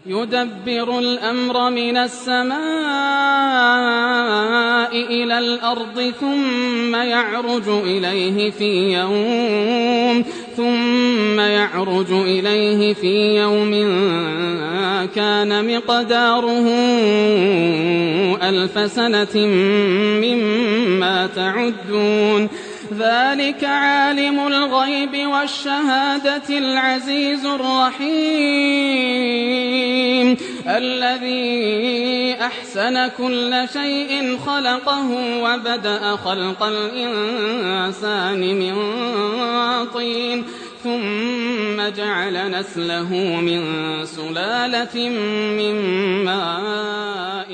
يدبر الأمر من السماء إلى الأرض ثم يعرج إليه في يوم كان مقداره 1000 سنة مما تعدون ذلك عالم الغيب والشهادة العزيز الرحيم الذي أحسن كل شيء خلقه وبدأ خلق الإنسان من طين ثم جعل نسله من سلالة من ماء